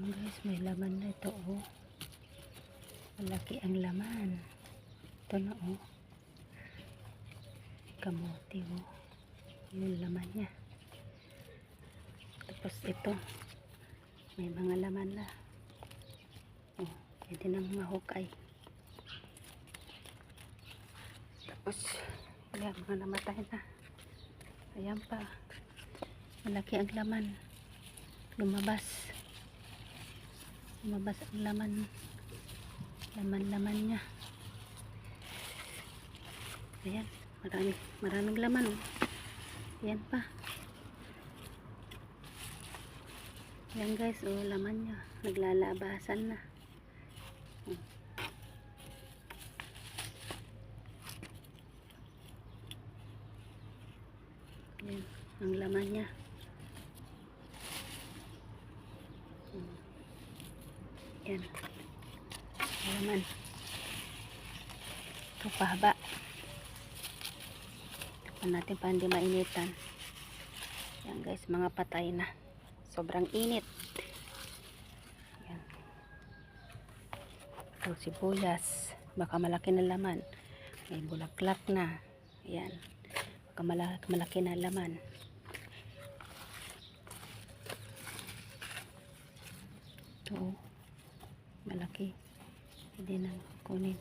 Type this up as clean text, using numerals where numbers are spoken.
Ayan guys, may laman na ito oh. Malaki ang laman. Ito na oh. Kamote oh. Yung laman niya. Tapos ito. May mga laman na. Oh, pwede nang mahukay. Tapos, ayan, mga namatay na. Ayan pa. Malaki ang laman. Lumabas. Lumabas ang laman. Laman niya. Ayan. Maraming laman. Ayan pa. Ayan guys. Oh, laman niya. Naglalabasan na. Ayan. Ang laman niya. Ayan. Laman. Ito pahaba. Tignan natin pa hindi mainitan. Ayan guys, mga patay na. Sobrang init. Ayan. Ito sibuyas. Baka malaki na laman. May bulaklak na. Ayan. Baka malaki na laman. Ito. Malaki. Hindi na kunin.